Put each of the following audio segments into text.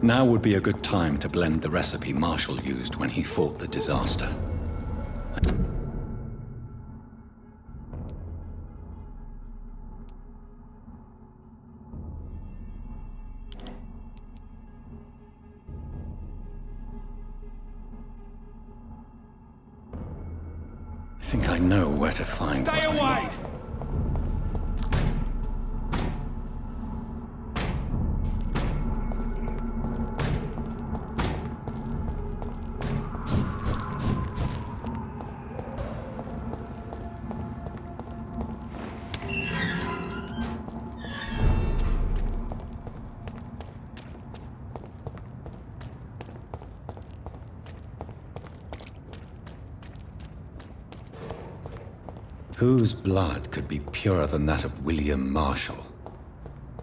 Now would be a good time to blend the recipe Marshall used when he fought the disaster. I think I know where to find. Stay away! Whose blood could be purer than that of William Marshall?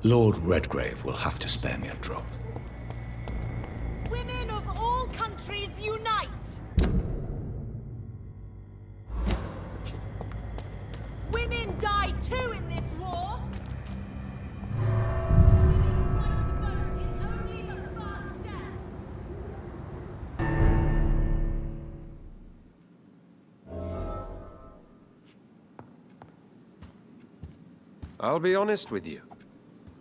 Lord Redgrave will have to spare me a drop. Women of all countries unite! Women die too in this war! Women's right to vote is only the first step! I'll be honest with you.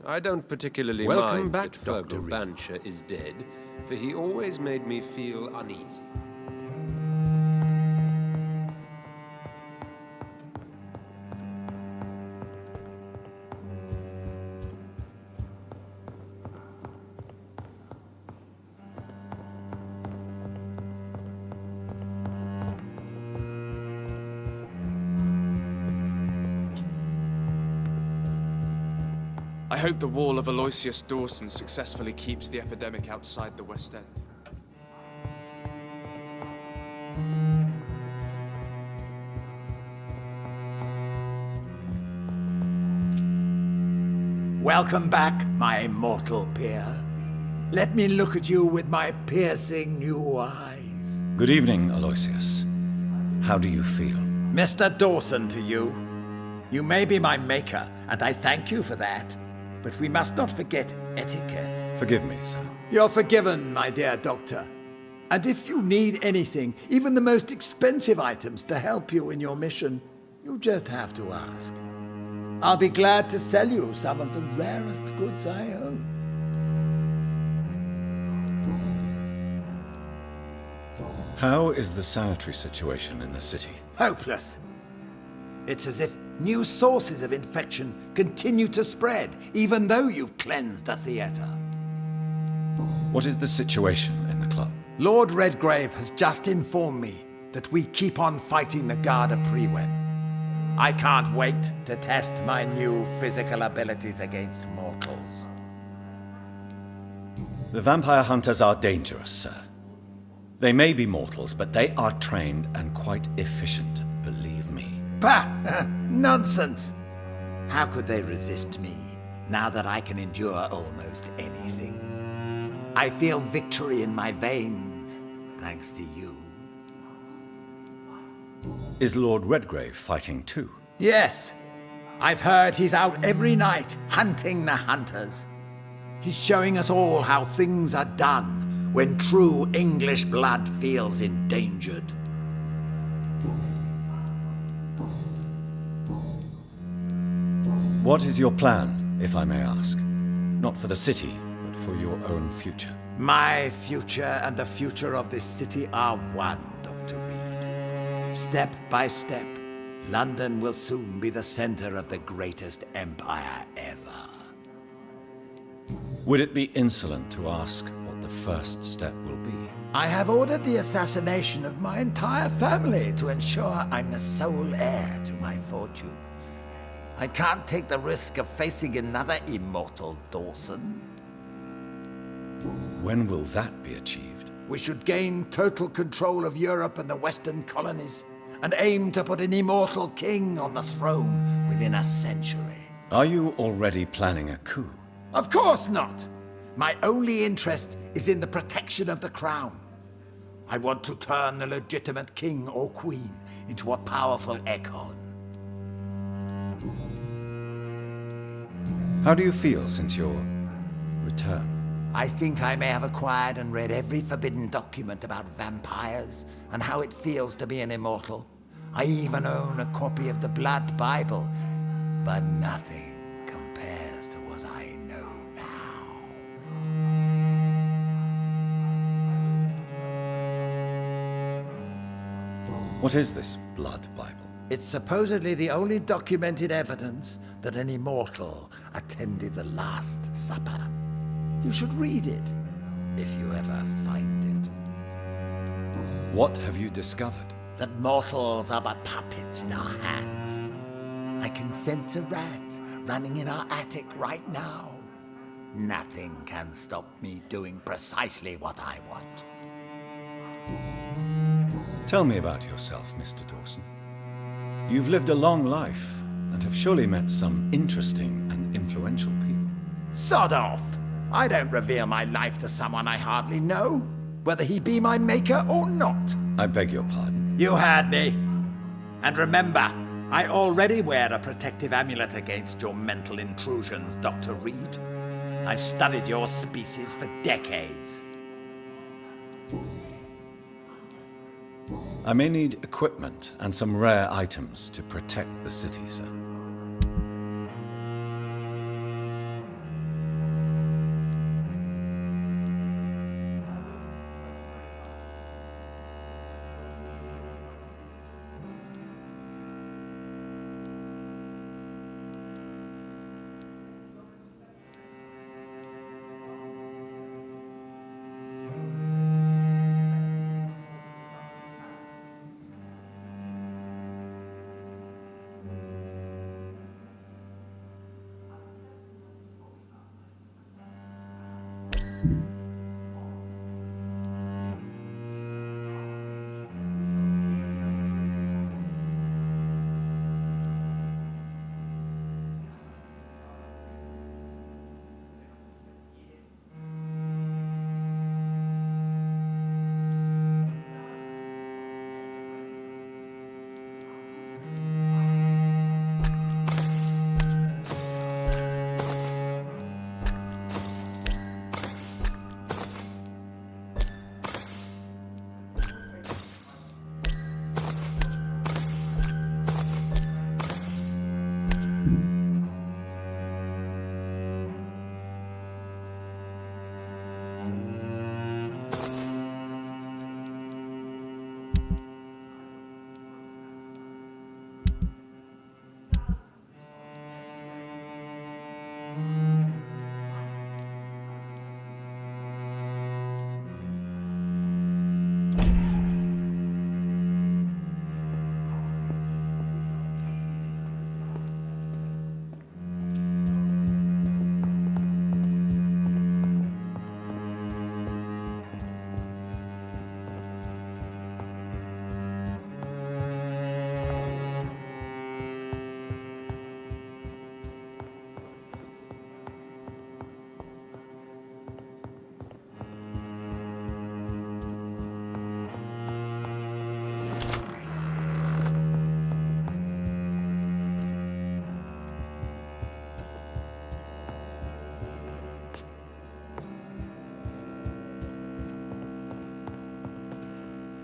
I don't particularly mind that Dr. Vampyr is dead, for he always made me feel uneasy. I hope the wall of Aloysius Dawson successfully keeps the epidemic outside the West End. Welcome back, my mortal peer. Let me look at you with my piercing new eyes. Good evening, Aloysius. How do you feel? Mr. Dawson to you. You may be my maker, and I thank you for that. But we must not forget etiquette. Forgive me, sir. You're forgiven, my dear doctor. And if you need anything, even the most expensive items to help you in your mission, you just have to ask. I'll be glad to sell you some of the rarest goods I own. How is the sanitary situation in the city? Hopeless. It's as if new sources of infection continue to spread, even though you've cleansed the theater. What is the situation in the club? Lord Redgrave has just informed me that we keep on fighting the Garda Prewen. I can't wait to test my new physical abilities against mortals. The vampire hunters are dangerous, sir. They may be mortals, but they are trained and quite efficient, believe me. Bah! Nonsense! How could they resist me, now that I can endure almost anything? I feel victory in my veins, thanks to you. Is Lord Redgrave fighting too? Yes. I've heard he's out every night, hunting the hunters. He's showing us all how things are done when true English blood feels endangered. What is your plan, if I may ask? Not for the city, but for your own future. My future and the future of this city are one, Dr. Reid. Step by step, London will soon be the center of the greatest empire ever. Would it be insolent to ask what the first step will be? I have ordered the assassination of my entire family to ensure I'm the sole heir to my fortune. I can't take the risk of facing another immortal Dawson. When will that be achieved? We should gain total control of Europe and the Western colonies, and aim to put an immortal king on the throne within a century. Are you already planning a coup? Of course not! My only interest is in the protection of the crown. I want to turn the legitimate king or queen into a powerful eikon. How do you feel since your return? I think I may have acquired and read every forbidden document about vampires and how it feels to be an immortal. I even own a copy of the Blood Bible, but nothing compares to what I know now. What is this Blood Bible? It's supposedly the only documented evidence that an immortal attended the Last Supper. You should read it, if you ever find it. What have you discovered? That mortals are but puppets in our hands. I can sense a rat running in our attic right now. Nothing can stop me doing precisely what I want. Tell me about yourself, Mr. Dawson. You've lived a long life and have surely met some interesting and influential people. Sod off! I don't reveal my life to someone I hardly know, whether he be my maker or not. I beg your pardon. You heard me. And remember, I already wear a protective amulet against your mental intrusions, Dr. Reid. I've studied your species for decades. I may need equipment and some rare items to protect the city, sir.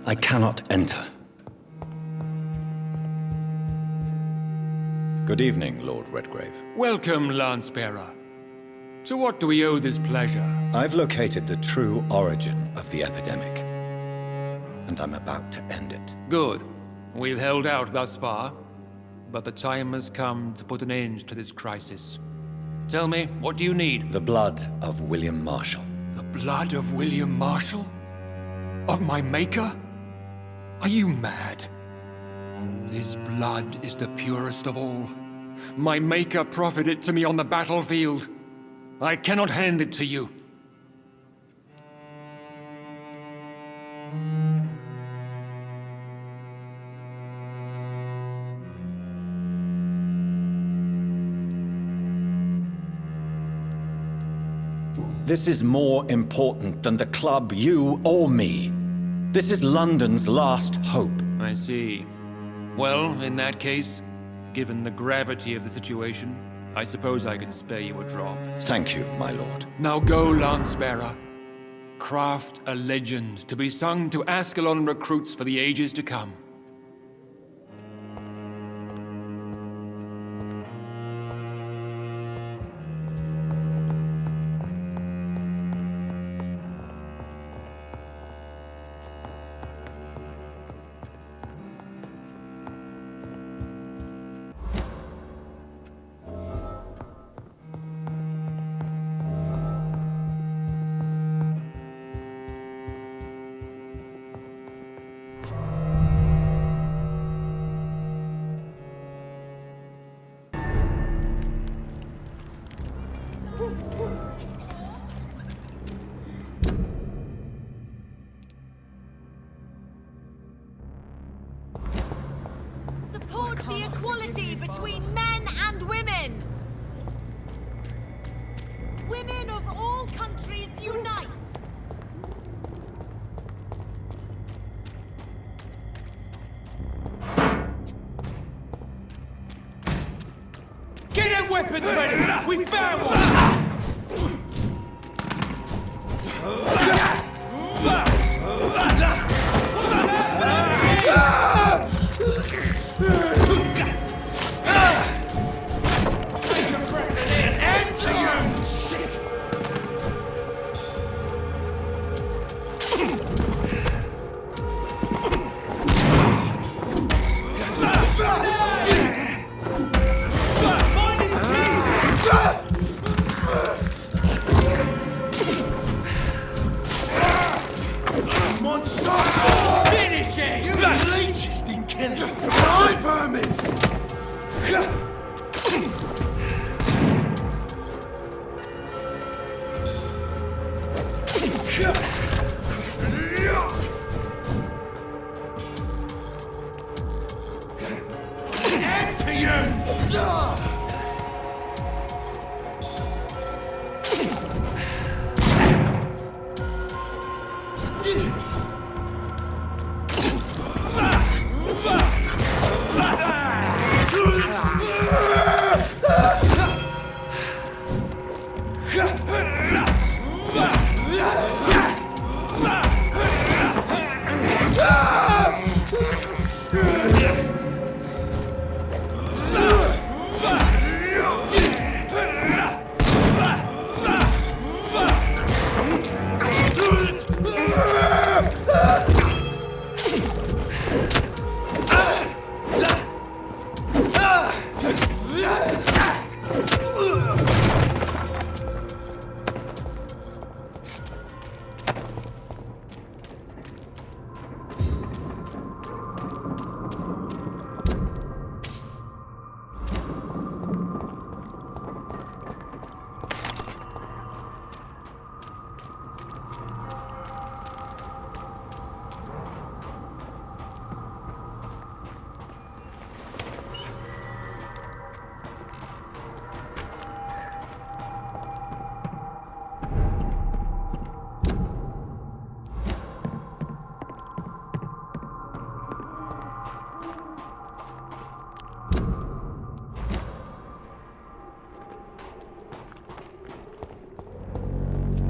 I cannot enter. Good evening, Lord Redgrave. Welcome, Lance-bearer. To what do we owe this pleasure? I've located the true origin of the epidemic, and I'm about to end it. Good. We've held out thus far, but the time has come to put an end to this crisis. Tell me, what do you need? The blood of William Marshall. The blood of William Marshall? Of my maker? Are you mad? This blood is the purest of all. My maker proffered it to me on the battlefield. I cannot hand it to you. This is more important than the club, you, or me. This is London's last hope. I see. Well, in that case, given the gravity of the situation, I suppose I can spare you a drop. Thank you, my lord. Now go, Lance-bearer. Craft a legend to be sung to Ascalon recruits for the ages to come. Support the equality between men and women! Women of all countries unite! Get them weapons ready! We found one!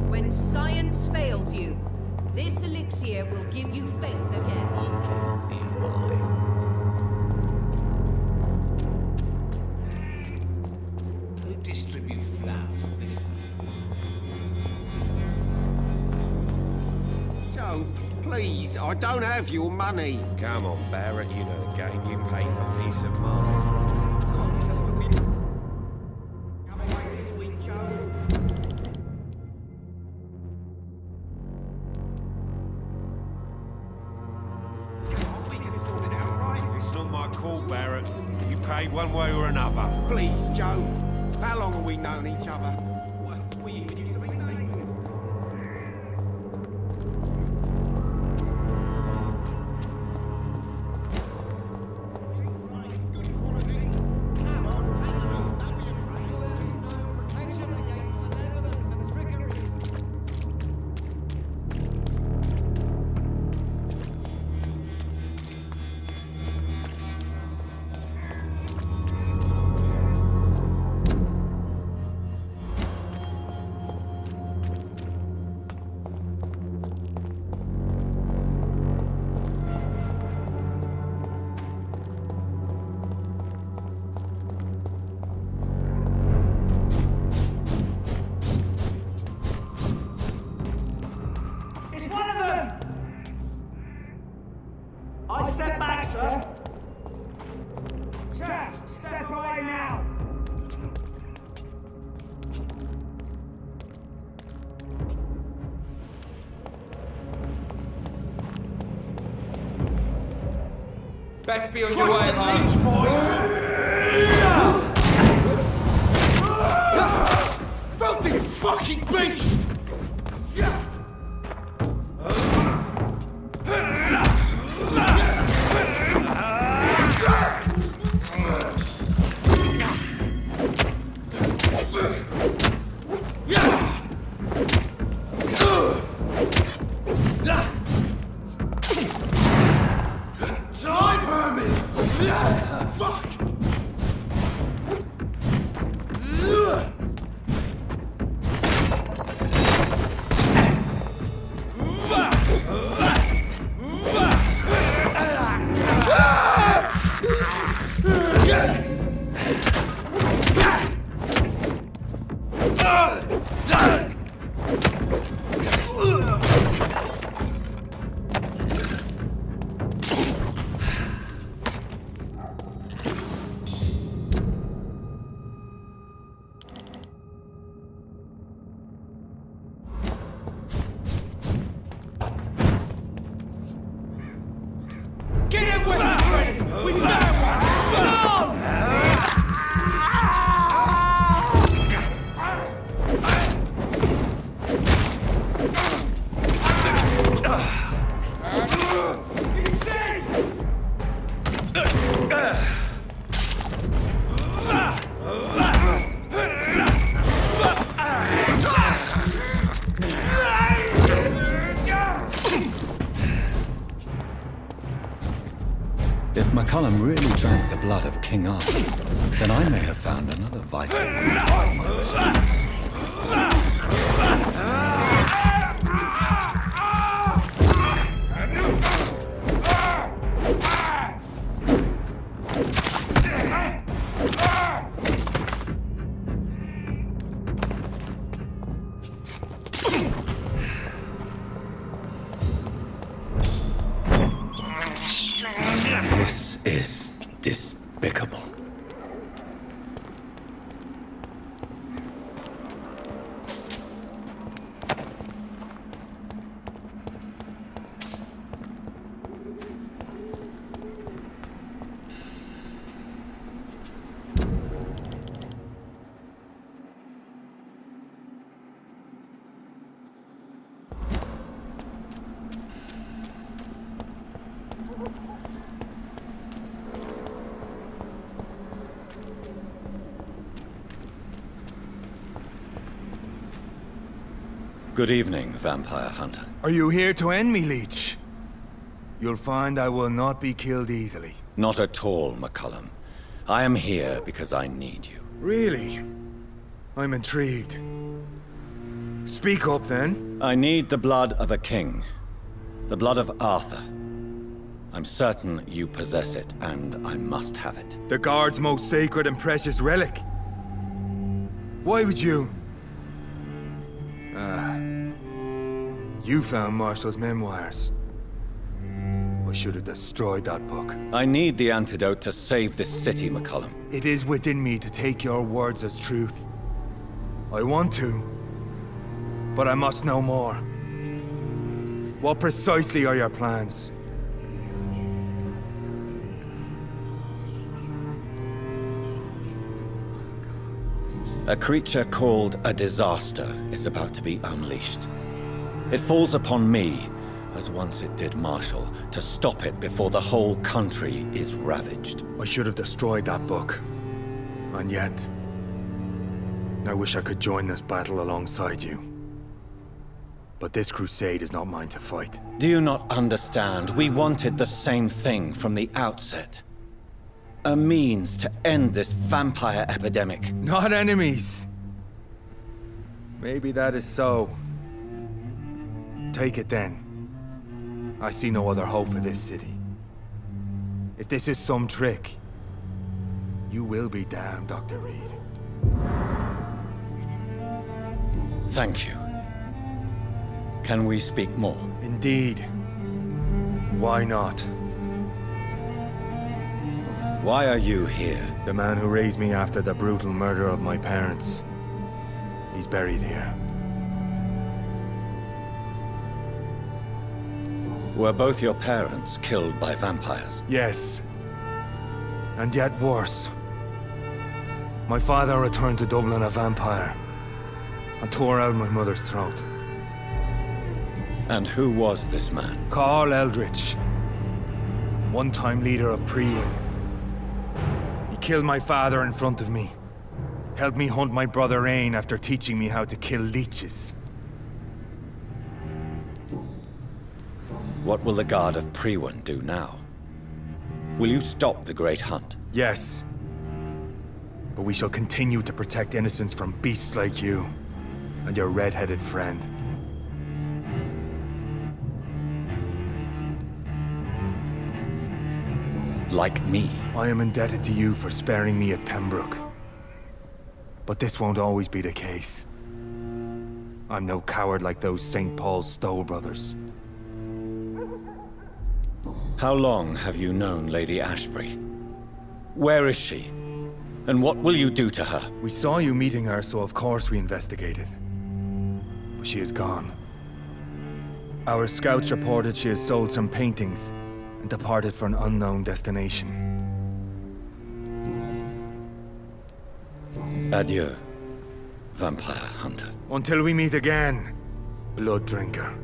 When science fails you, this elixir will give you faith again. Who distribute flowers at this? Joe, please, I don't have your money. Come on, Barrett, you know the game. You pay for peace of mind. Come away this week, Joe. We can sort it out, right? It's not my call, Barrett. You pay one way or another. Please, Joe. How long have we known each other? We even used to be neighbours. Come on, take a look. Don't be afraid. Walk away now! Best be on your way home. Filthy fucking beast! If McCullum really drank the blood of King Arthur, then I may have found another vital This is despicable. Good evening, Vampire Hunter. Are you here to end me, Leech? You'll find I will not be killed easily. Not at all, McCullum. I am here because I need you. Really? I'm intrigued. Speak up, then. I need the blood of a king. The blood of Arthur. I'm certain you possess it, and I must have it. The Guard's most sacred and precious relic. Why would you? You found Marshall's memoirs. I should have destroyed that book. I need the antidote to save this city, McCullum. It is within me to take your words as truth. I want to, but I must know more. What precisely are your plans? A creature called a disaster is about to be unleashed. It falls upon me, as once it did Marshall, to stop it before the whole country is ravaged. I should have destroyed that book. And yet, I wish I could join this battle alongside you. But this crusade is not mine to fight. Do you not understand? We wanted the same thing from the outset. A means to end this vampire epidemic. Not enemies. Maybe that is so. Take it then. I see no other hope for this city. If this is some trick, you will be damned, Dr. Reid. Thank you. Can we speak more? Indeed. Why not? Why are you here? The man who raised me after the brutal murder of my parents. He's buried here. Were both your parents killed by vampires? Yes. And yet worse. My father returned to Dublin a vampire and tore out my mother's throat. And who was this man? Carl Eldritch. One-time leader of Prewin. He killed my father in front of me. Helped me hunt my brother Reid after teaching me how to kill leeches. What will the Guard of Prewin do now? Will you stop the Great Hunt? Yes. But we shall continue to protect innocents from beasts like you and your red-headed friend. Like me? I am indebted to you for sparing me at Pembroke. But this won't always be the case. I'm no coward like those St. Paul's Stowe brothers. How long have you known Lady Ashbury? Where is she? And what will you do to her? We saw you meeting her, so of course we investigated. But she is gone. Our scouts reported she has sold some paintings and departed for an unknown destination. Adieu, vampire hunter. Until we meet again, blood drinker.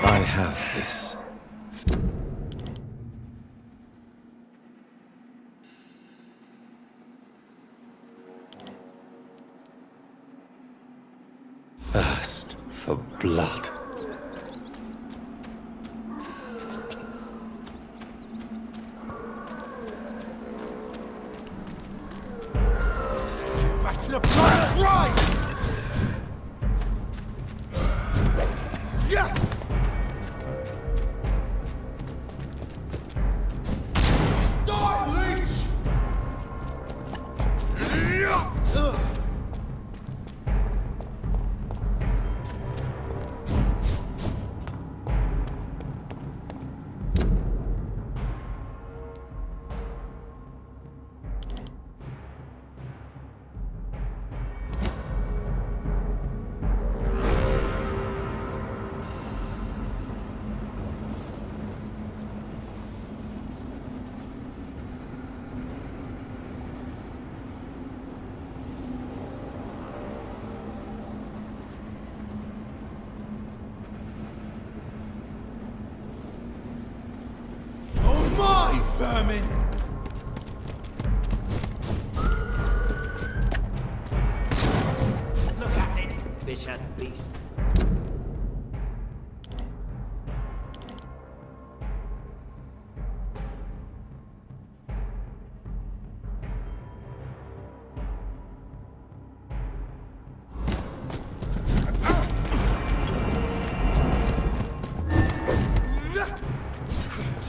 I have this. Thirst for blood. Back to the planet, right! Yeah! Die, leech! vermin! Look at it, vicious beast.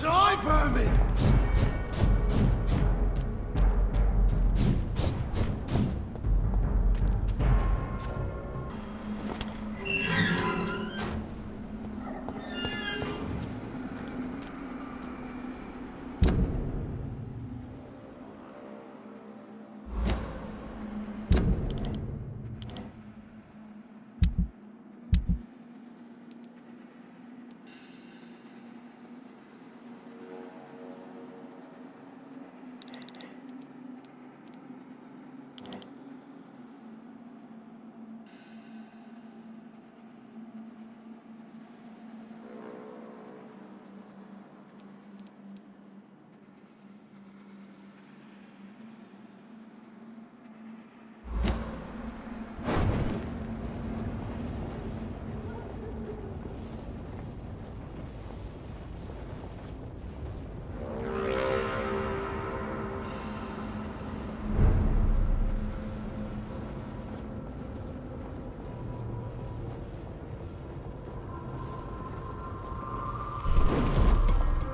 Die, vermin!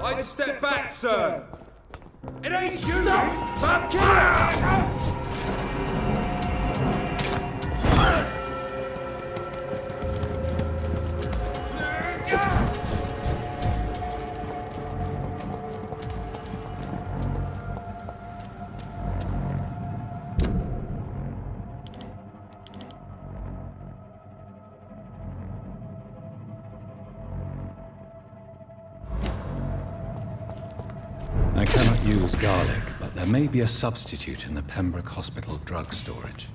I'd step back, sir! It ain't you! Vampyr! I cannot use garlic, but there may be a substitute in the Pembroke Hospital drug storage.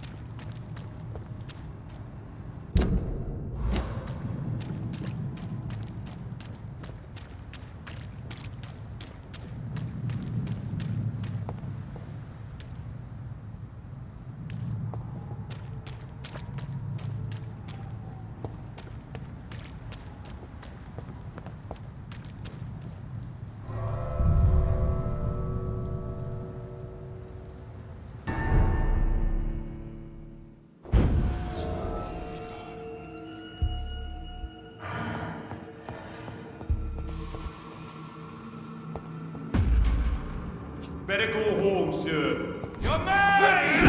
Better go home, sir. You're mad!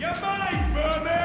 You're mine, vermin!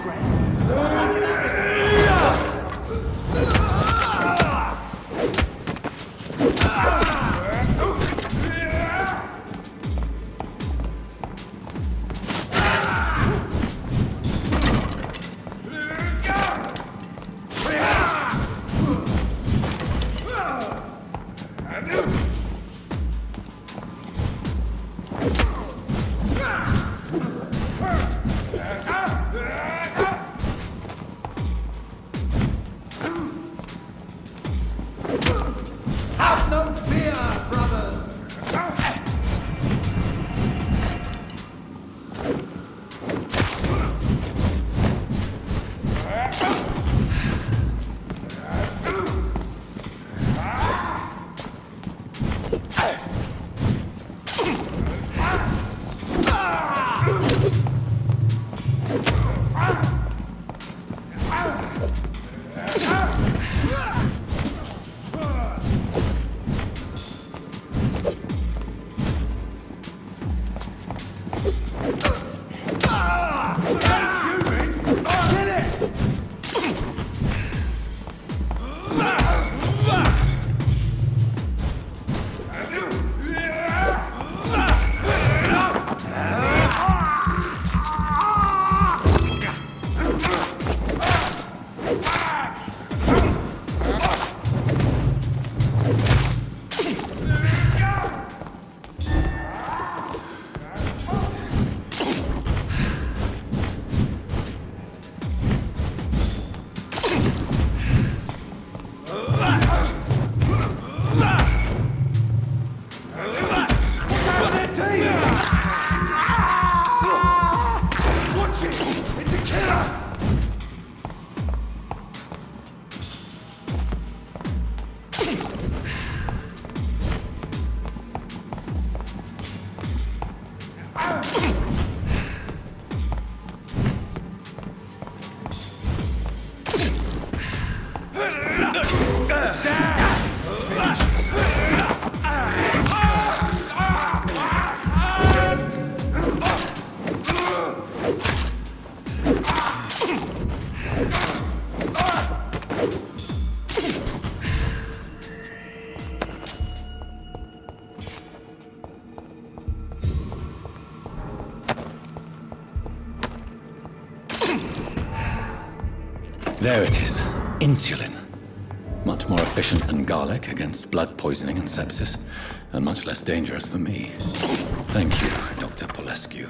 impressed. Looks like an There it is. Insulin. Much more efficient than garlic against blood poisoning and sepsis, and much less dangerous for me. Thank you, Dr. Polescu.